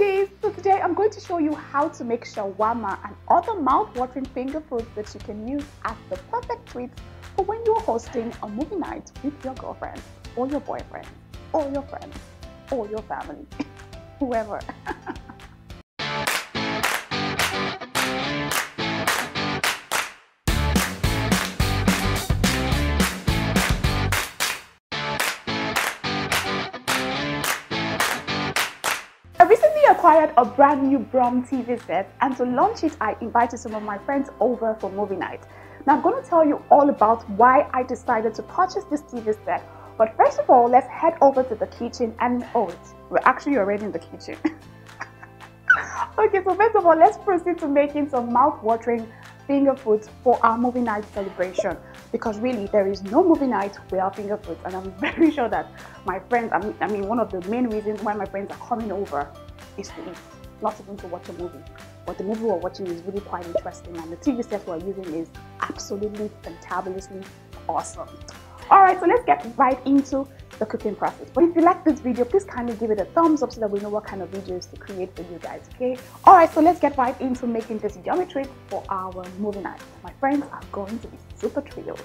foodies! So today I'm going to show you how to make shawarma and other mouth-watering finger foods that you can use as the perfect treats for when you're hosting a movie night with your girlfriend or your boyfriend or your friends or your family, whoever. I recently acquired a brand new Bruhm TV set, and to launch it I invited some of my friends over for movie night. Now I'm going to tell you all about why I decided to purchase this TV set, but first of all let's head over to the kitchen and we're actually already in the kitchen. Okay, so first of all let's proceed to making some mouth-watering finger foods for our movie night celebration, because really there is no movie night without finger foods, and I'm very sure that my friends, I mean one of the main reasons why my friends are coming over is to eat, not even to watch a movie. But the movie we're watching is really quite interesting, and the TV set we're using is absolutely fantabulously awesome. Alright, so let's get right into the cooking process. But if you like this video, please kindly give it a thumbs up so that we know what kind of videos to create for you guys, okay? Alright, so let's get right into making this yummy treat for our movie night. My friends are going to be super thrilled.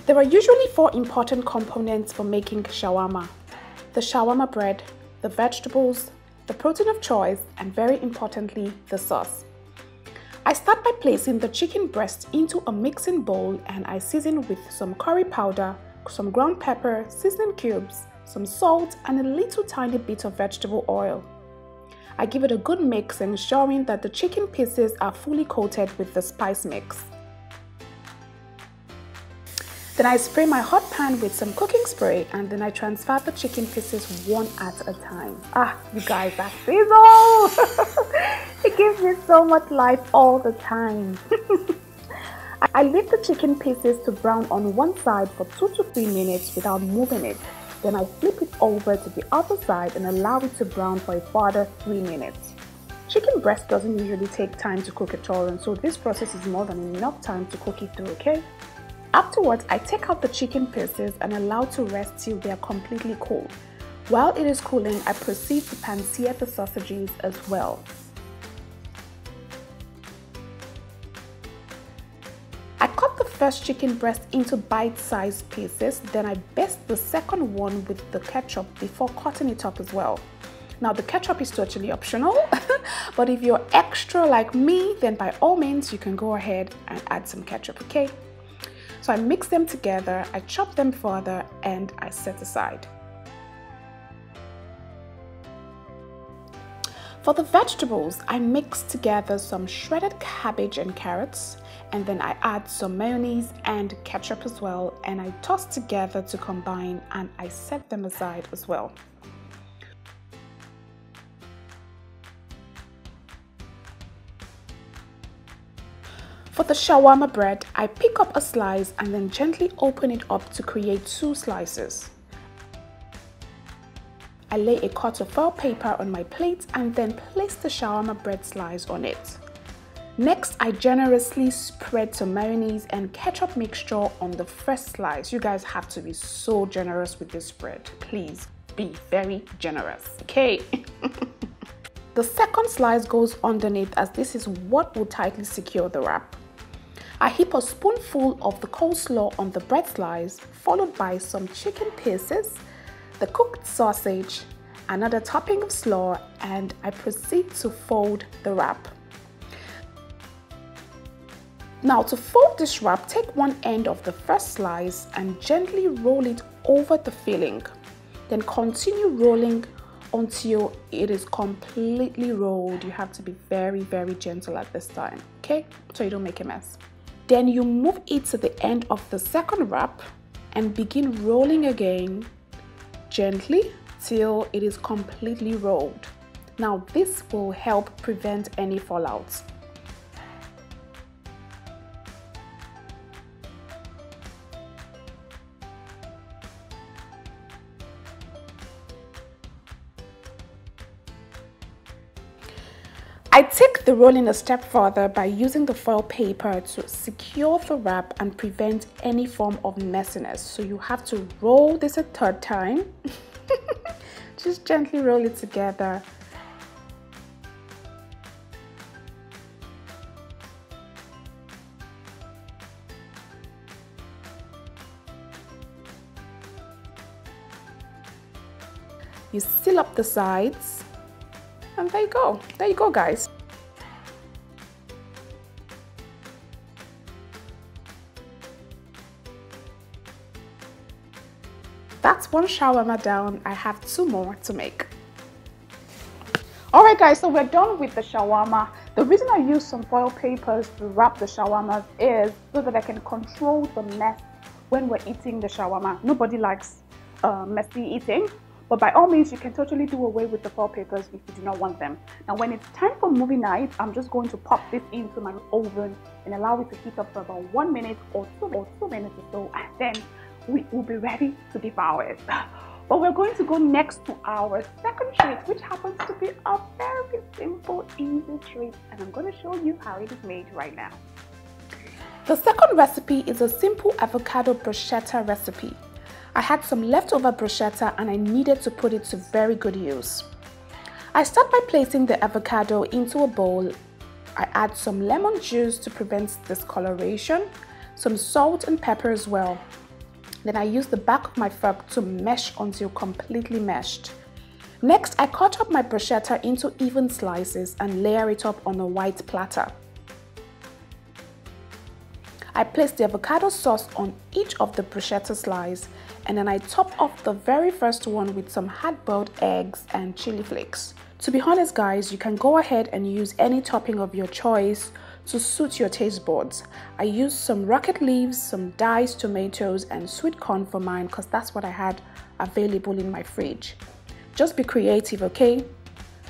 There are usually 4 important components for making shawarma: the shawarma bread, the vegetables, the protein of choice, and very importantly, the sauce. I start by placing the chicken breast into a mixing bowl, and I season with some curry powder, some ground pepper, seasoning cubes, some salt, and a little tiny bit of vegetable oil. I give it a good mix, ensuring that the chicken pieces are fully coated with the spice mix. Then I spray my hot pan with some cooking spray, and then I transfer the chicken pieces one at a time. You guys, that sizzle! It gives me so much life all the time. I leave the chicken pieces to brown on one side for 2 to 3 minutes without moving it. Then I flip it over to the other side and allow it to brown for a further 3 minutes. Chicken breast doesn't usually take time to cook at all, and so this process is more than enough time to cook it through, okay? Afterwards, I take out the chicken pieces and allow to rest till they are completely cool. While it is cooling, I proceed to pan-sear the sausages as well. I cut the first chicken breast into bite-sized pieces, then I baste the second one with the ketchup before cutting it up as well. Now the ketchup is totally optional, but if you're extra like me, then by all means you can go ahead and add some ketchup, okay? So I mix them together, I chop them further, and I set aside. For the vegetables, I mix together some shredded cabbage and carrots, and then I add some mayonnaise and ketchup as well, and I toss together to combine, and I set them aside as well. For the shawarma bread, I pick up a slice and then gently open it up to create 2 slices. I lay a cut of foil paper on my plate and then place the shawarma bread slice on it. Next, I generously spread some mayonnaise and ketchup mixture on the first slice. You guys have to be so generous with this spread. Please be very generous, okay? The second slice goes underneath, as this is what will tightly secure the wrap. I heap a spoonful of the coleslaw on the bread slice, followed by some chicken pieces, the cooked sausage, another topping of slaw, and I proceed to fold the wrap. Now to fold this wrap, take one end of the first slice and gently roll it over the filling. Then continue rolling until it is completely rolled. You have to be very, very gentle at this time, okay? So you don't make a mess. Then you move it to the end of the second wrap and begin rolling again gently till it is completely rolled. Now this will help prevent any fallouts. I take the rolling a step further by using the foil paper to secure the wrap and prevent any form of messiness. So you have to roll this a 3rd time. Just gently roll it together You seal up the sides, and there you go. There you go, guys. That's one shawarma down. I have 2 more to make. Alright guys, so we're done with the shawarma. The reason I use some foil papers to wrap the shawarmas is so that I can control the mess when we're eating the shawarma. Nobody likes messy eating, but by all means you can totally do away with the foil papers if you do not want them. Now when it's time for movie night, I'm just going to pop this into my oven and allow it to heat up for about 1 minute or 2 minutes or so, and then we will be ready to devour it. But we're going to go next to our second treat, which happens to be a very simple, easy treat, and I'm going to show you how it is made right now. The second recipe is a simple avocado bruschetta recipe. I had some leftover bruschetta and I needed to put it to very good use. I start by placing the avocado into a bowl. I add some lemon juice to prevent discoloration, some salt and pepper as well. Then I use the back of my fork to mesh until completely meshed. Next, I cut up my bruschetta into even slices and layer it up on a white platter. I place the avocado sauce on each of the bruschetta slices, and then I top off the very first one with some hard-boiled eggs and chili flakes. To be honest guys, you can go ahead and use any topping of your choice to suit your taste buds. I used some rocket leaves, some diced tomatoes and sweet corn for mine because that's what I had available in my fridge. Just be creative, okay?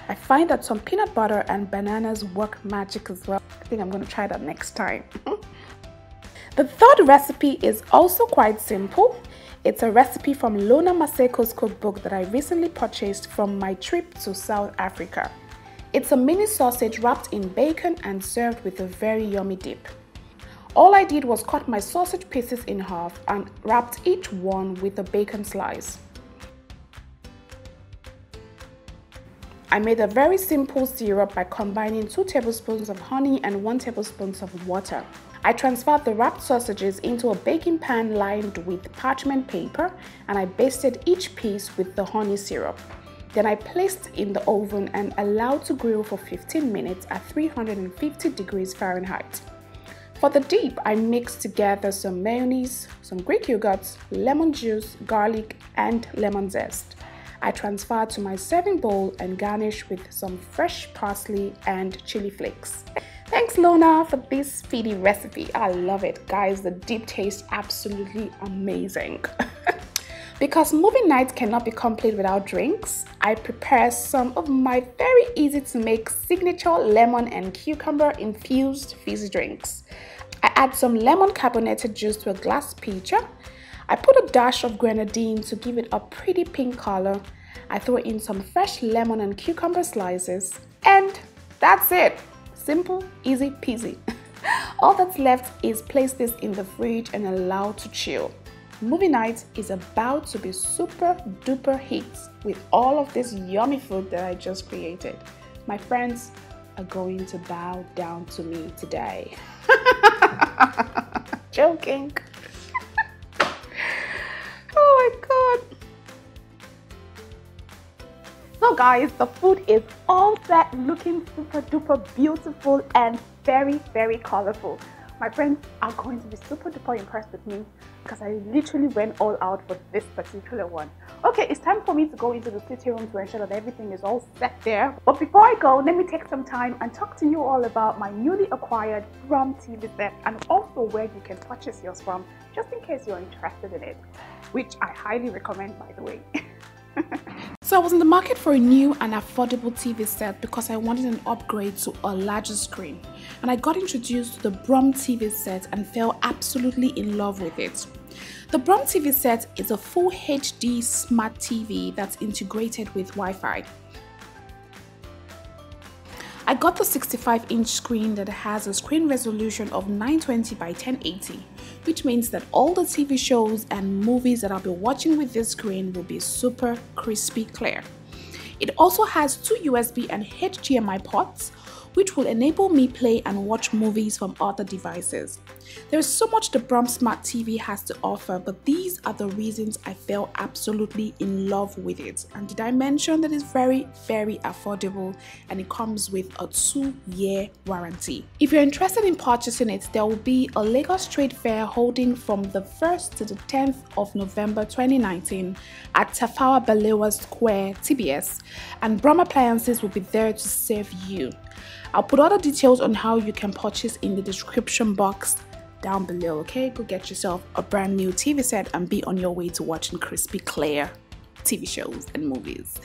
I find that some peanut butter and bananas work magic as well. I think I'm going to try that next time. The third recipe is also quite simple. It's a recipe from Lona Maseko's cookbook that I recently purchased from my trip to South Africa. It's a mini sausage wrapped in bacon and served with a very yummy dip. All I did was cut my sausage pieces in half and wrapped each one with a bacon slice. I made a very simple syrup by combining 2 tablespoons of honey and 1 tablespoon of water. I transferred the wrapped sausages into a baking pan lined with parchment paper, and I basted each piece with the honey syrup. Then I placed in the oven and allowed to grill for 15 minutes at 350 degrees Fahrenheit. For the dip, I mixed together some mayonnaise, some Greek yogurt, lemon juice, garlic, and lemon zest. I transferred to my serving bowl and garnished with some fresh parsley and chili flakes. Thanks Lona for this speedy recipe. I love it, guys. The dip tastes absolutely amazing. Because movie nights cannot be complete without drinks, I prepare some of my very easy to make signature lemon and cucumber infused fizzy drinks. I add some lemon carbonated juice to a glass pitcher. I put a dash of grenadine to give it a pretty pink color. I throw in some fresh lemon and cucumber slices, and that's it. Simple, easy peasy. All that's left is place this in the fridge and allow to chill. Movie night is about to be super duper hit with all of this yummy food that I just created. My friends are going to bow down to me today. Joking. Oh my god. So guys, the food is all set, looking super duper beautiful and very, very colorful. My friends are going to be super duper impressed with me because I literally went all out for this particular one. Okay, it's time for me to go into the sitting room to ensure that everything is all set there. But before I go, let me take some time and talk to you all about my newly acquired Bruhm TV set and also where you can purchase yours from, just in case you're interested in it, which I highly recommend, by the way. So I was in the market for a new and affordable TV set because I wanted an upgrade to a larger screen, and I got introduced to the Bruhm TV set and fell absolutely in love with it. The Bruhm TV set is a full HD smart TV that's integrated with Wi-Fi. I got the 65-inch screen that has a screen resolution of 920 by 1080, which means that all the TV shows and movies that I'll be watching with this screen will be super crispy clear. It also has 2 USB and HDMI ports, which will enable me play and watch movies from other devices. There is so much the Bruhm Smart TV has to offer, but these are the reasons I fell absolutely in love with it. And did I mention that it's very, very affordable and it comes with a 2-year warranty. If you're interested in purchasing it, there will be a Lagos Trade Fair holding from the 1st to the 10th of November 2019 at Tafawa Balewa Square, TBS, and Bruhm Appliances will be there to serve you. I'll put all the details on how you can purchase in the description box down below, okay? Go get yourself a brand new TV set and be on your way to watching crispy clear TV shows and movies.